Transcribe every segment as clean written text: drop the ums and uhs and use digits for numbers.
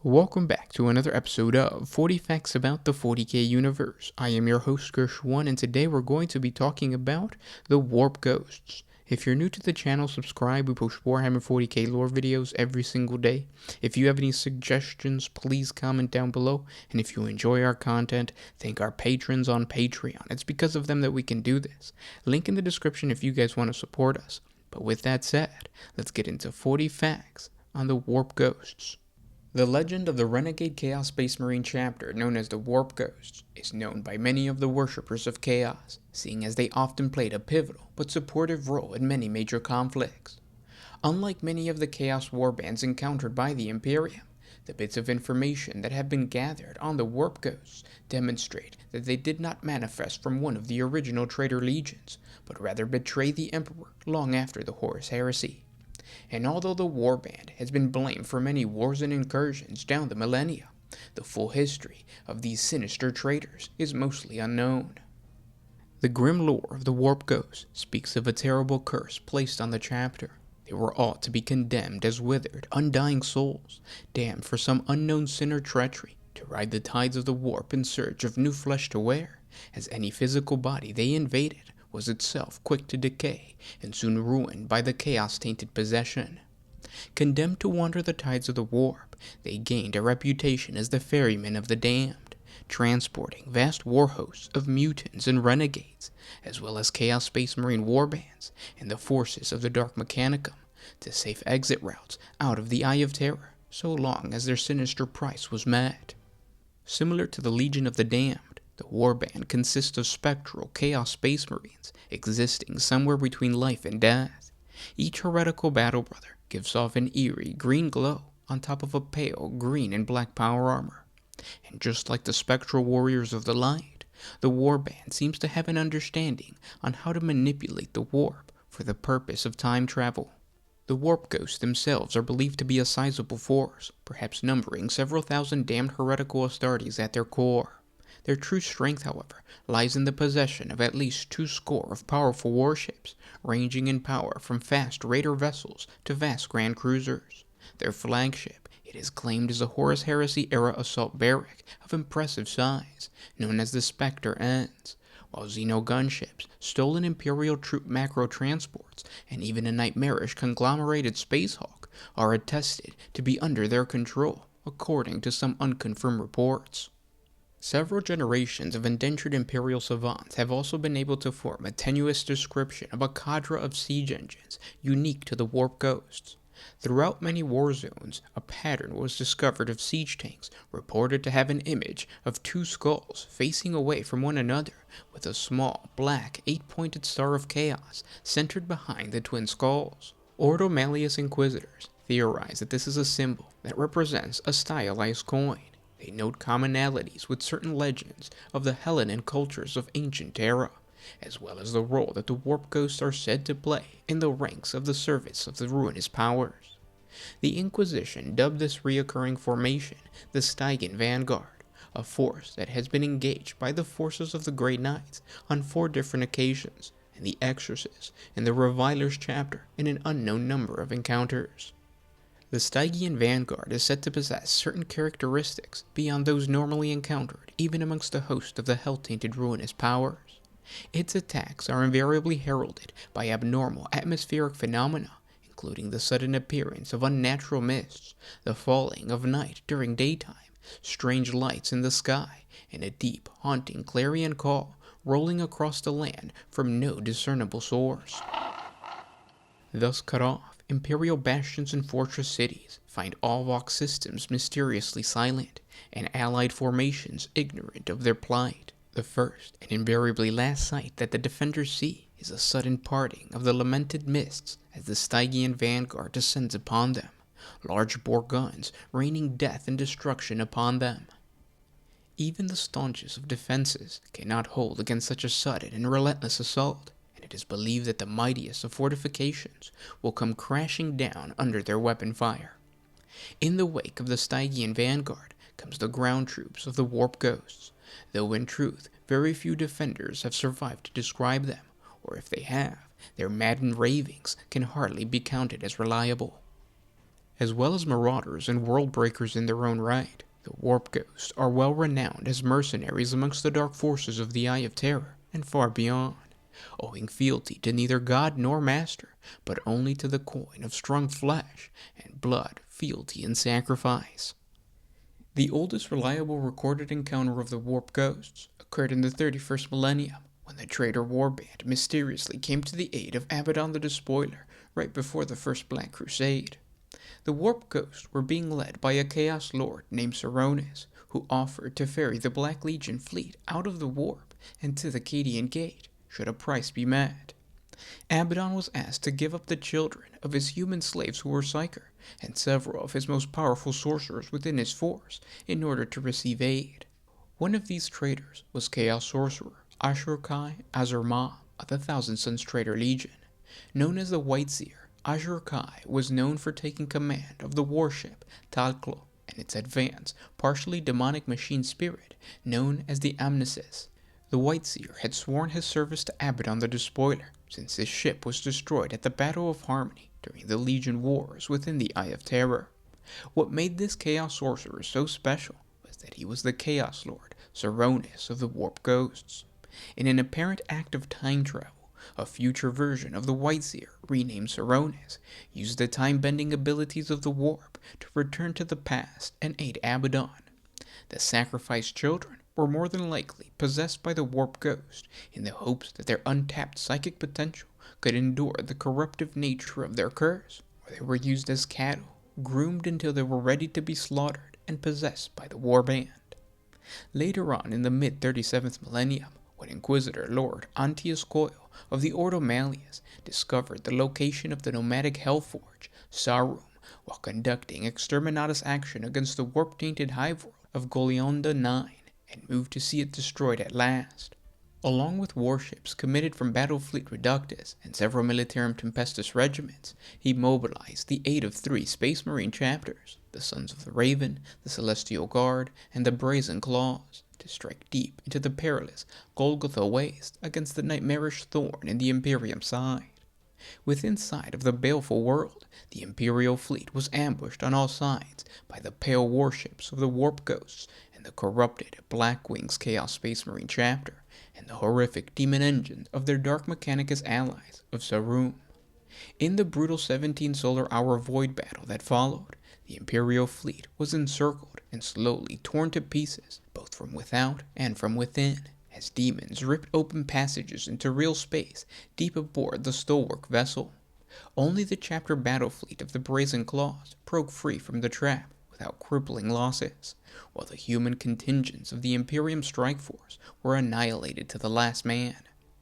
Welcome back to another episode of 40 Facts About the 40K Universe. I am your host, Gersh1, and today we're going to be talking about the Warp Ghosts. If you're new to the channel, subscribe. We post Warhammer 40K lore videos every single day. If you have any suggestions, please comment down below. And if you enjoy our content, thank our patrons on Patreon. It's because of them that we can do this. Link in the description if you guys want to support us. But with that said, let's get into 40 facts on the Warp Ghosts. The legend of the Renegade Chaos Space Marine chapter, known as the Warp Ghosts, is known by many of the worshippers of Chaos, seeing as they often played a pivotal but supportive role in many major conflicts. Unlike many of the Chaos warbands encountered by the Imperium, the bits of information that have been gathered on the Warp Ghosts demonstrate that they did not manifest from one of the original traitor legions, but rather betray the Emperor long after the Horus Heresy. And although the warband has been blamed for many wars and incursions down the millennia, the full history of these sinister traitors is mostly unknown. The grim lore of the Warp Ghosts speaks of a terrible curse placed on the chapter. They were all to be condemned as withered, undying souls, damned for some unknown sin or treachery to ride the tides of the warp in search of new flesh to wear, as any physical body they invaded was itself quick to decay and soon ruined by the chaos-tainted possession. Condemned to wander the tides of the warp, they gained a reputation as the ferrymen of the damned, transporting vast war hosts of mutants and renegades, as well as Chaos Space Marine warbands and the forces of the Dark Mechanicum, to safe exit routes out of the Eye of Terror, so long as their sinister price was met. Similar to the Legion of the Damned, the warband consists of spectral Chaos Space Marines existing somewhere between life and death. Each heretical battle brother gives off an eerie green glow on top of a pale green and black power armor. And just like the spectral warriors of the light, the warband seems to have an understanding on how to manipulate the warp for the purpose of time travel. The Warp Ghosts themselves are believed to be a sizable force, perhaps numbering several thousand damned heretical Astartes at their core. Their true strength, however, lies in the possession of at least 20 of powerful warships, ranging in power from fast raider vessels to vast grand cruisers. Their flagship, it is claimed, is a Horus Heresy-era assault barrack of impressive size, known as the Spectre Ends, while Xeno gunships, stolen Imperial troop macro transports, and even a nightmarish conglomerated Space Hawk are attested to be under their control, according to some unconfirmed reports. Several generations of indentured Imperial savants have also been able to form a tenuous description of a cadre of siege engines unique to the Warp Ghosts. Throughout many war zones, a pattern was discovered of siege tanks reported to have an image of 2 skulls facing away from one another, with a small, black, 8-pointed star of chaos centered behind the twin skulls. Ordo Malleus Inquisitors theorize that this is a symbol that represents a stylized coin. They note commonalities with certain legends of the Hellenic cultures of ancient Terra, as well as the role that the Warp Ghosts are said to play in the ranks of the service of the ruinous powers. The Inquisition dubbed this reoccurring formation the Stygian Vanguard, a force that has been engaged by the forces of the Grey Knights on 4 different occasions, and the Exorcists in the Revilers chapter in an unknown number of encounters. The Stygian Vanguard is said to possess certain characteristics beyond those normally encountered even amongst the host of the hell-tainted ruinous powers. Its attacks are invariably heralded by abnormal atmospheric phenomena, including the sudden appearance of unnatural mists, the falling of night during daytime, strange lights in the sky, and a deep, haunting clarion call rolling across the land from no discernible source. Thus cut off, Imperial bastions and fortress cities find all Vox systems mysteriously silent, and allied formations ignorant of their plight. The first and invariably last sight that the defenders see is a sudden parting of the lamented mists as the Stygian Vanguard descends upon them, large-bore guns raining death and destruction upon them. Even the staunchest of defenses cannot hold against such a sudden and relentless assault. It is believed that the mightiest of fortifications will come crashing down under their weapon fire. In the wake of the Stygian Vanguard comes the ground troops of the Warp Ghosts, though in truth very few defenders have survived to describe them, or if they have, their maddened ravings can hardly be counted as reliable. as well as marauders and world breakers in their own right. The Warp Ghosts are well renowned as mercenaries amongst the dark forces of the Eye of Terror and far beyond, owing fealty to neither god nor master, but only to the coin of strong flesh and blood, fealty and sacrifice. The oldest reliable recorded encounter of the Warp Ghosts occurred in the 31st millennium, when the traitor warband mysteriously came to the aid of Abaddon the Despoiler right before the First Black Crusade. The Warp Ghosts were being led by a Chaos Lord named Saronis, who offered to ferry the Black Legion fleet out of the warp and to the Cadian Gate, should a price be met. Abaddon was asked to give up the children of his human slaves who were Psyker, and several of his most powerful sorcerers within his force, in order to receive aid. One of these traitors was Chaos Sorcerer Ashur-Kai Azur-Ma of the Thousand Sons Traitor Legion. Known as the White Seer, Ashur-Kai was known for taking command of the warship Talklo and its advanced, partially demonic machine spirit known as the Amnesis. The White Seer had sworn his service to Abaddon the Despoiler, since his ship was destroyed at the Battle of Harmony during the Legion Wars within the Eye of Terror. What made this Chaos Sorcerer so special was that he was the Chaos Lord, Saronis of the Warp Ghosts. In an apparent act of time travel, a future version of the White Seer, renamed Saronis, used the time-bending abilities of the Warp to return to the past and aid Abaddon. The sacrificed children were more than likely possessed by the Warp Ghost in the hopes that their untapped psychic potential could endure the corruptive nature of their curse, or they were used as cattle, groomed until they were ready to be slaughtered and possessed by the warband. Later on in the mid-37th millennium, when Inquisitor Lord Antius Coil of the Ordo Malleus discovered the location of the nomadic Hellforge, Sarum, while conducting exterminatus action against the warp-tainted hive world of Golionda 9, and moved to see it destroyed at last. Along with warships committed from Battlefleet Reductus and several Militarum Tempestus regiments, he mobilized the aid of 3 Space Marine chapters, the Sons of the Raven, the Celestial Guard, and the Brazen Claws, to strike deep into the perilous Golgotha Waste against the nightmarish Thorn in the Imperium side. Within sight of the baleful world, the Imperial fleet was ambushed on all sides by the pale warships of the Warp Ghosts and the corrupted Black Wings Chaos Space Marine chapter, and the horrific demon engines of their Dark Mechanicus allies of Sarum. In the brutal 17 solar hour void battle that followed, the Imperial fleet was encircled and slowly torn to pieces, both from without and from within, as demons ripped open passages into real space deep aboard the stalwart vessel. Only the chapter battle fleet of the Brazen Claws broke free from the trap without crippling losses, while the human contingents of the Imperium Strike Force were annihilated to the last man.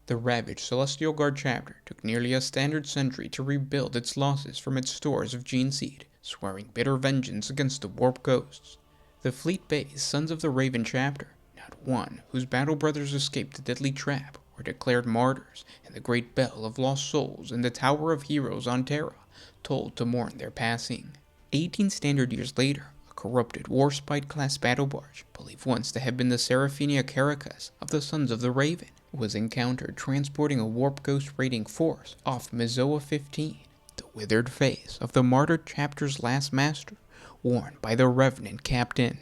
The ravaged Celestial Guard chapter took nearly a standard century to rebuild its losses from its stores of gene seed, swearing bitter vengeance against the Warp Ghosts. The fleet-based Sons of the Raven chapter, not one whose battle brothers escaped the deadly trap, were declared martyrs, and the great bell of lost souls in the Tower of Heroes on Terra tolled to mourn their passing. 18 standard years later, a corrupted Warspite-class battle barge, believed once to have been the Seraphinia Caracas of the Sons of the Raven, was encountered transporting a Warp Ghost raiding force off Mizoa 15, the withered face of the martyred chapter's last master, worn by the Revenant Captain.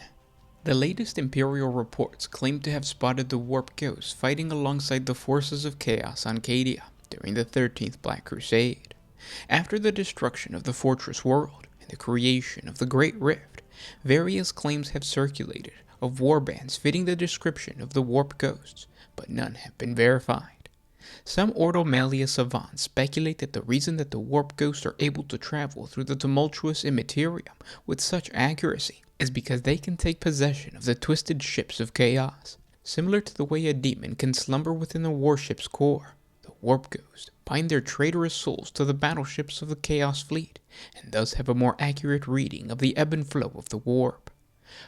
The latest Imperial reports claim to have spotted the Warp Ghosts fighting alongside the forces of Chaos on Cadia during the 13th Black Crusade. After the destruction of the Fortress World and the creation of the Great Rift, various claims have circulated of warbands fitting the description of the Warp Ghosts, but none have been verified. Some Ordo Malleus savants speculate that the reason that the Warp Ghosts are able to travel through the tumultuous immaterium with such accuracy is because they can take possession of the twisted ships of chaos. Similar to the way a demon can slumber within a warship's core, the Warp Ghosts bind their traitorous souls to the battleships of the Chaos Fleet, and thus have a more accurate reading of the ebb and flow of the warp.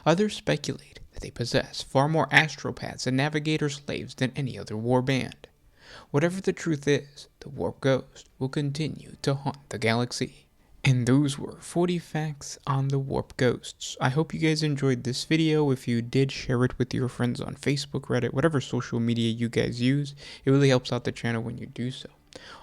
Others speculate that they possess far more astropaths and navigator slaves than any other warband. Whatever the truth is, the Warp Ghost will continue to haunt the galaxy. And those were 40 facts on the Warp Ghosts. I hope you guys enjoyed this video. If you did, share it with your friends on Facebook, Reddit, whatever social media you guys use. It really helps out the channel when you do so.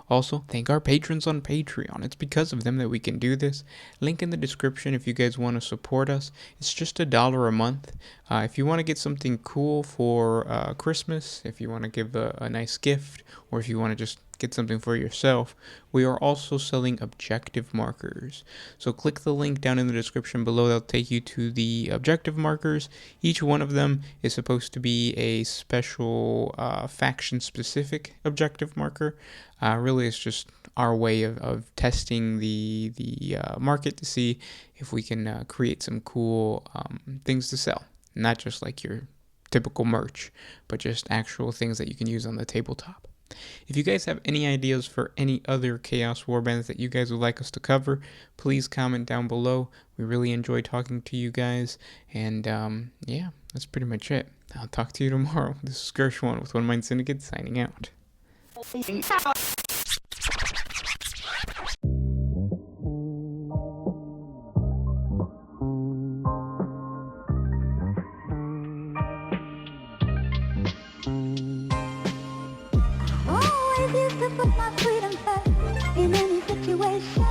Also, thank our patrons on Patreon. It's because of them that we can do this. Link in the description if you guys want to support us. It's just $1 a month. If you want to get something cool for Christmas, if you want to give a nice gift, or if you want to just get something for yourself, we are also selling objective markers. So click the link down in the description below. That'll take you to the objective markers. Each one of them is supposed to be a special faction-specific objective marker. Really, it's just our way of testing the market to see if we can create some cool things to sell. Not just like your typical merch, but just actual things that you can use on the tabletop. If you guys have any ideas for any other Chaos Warbands that you guys would like us to cover, please comment down below. We really enjoy talking to you guys. And yeah, that's pretty much it. I'll talk to you tomorrow. This is Gershwan with One Mind Syndicate signing out. Always used to put my freedom first in any situation.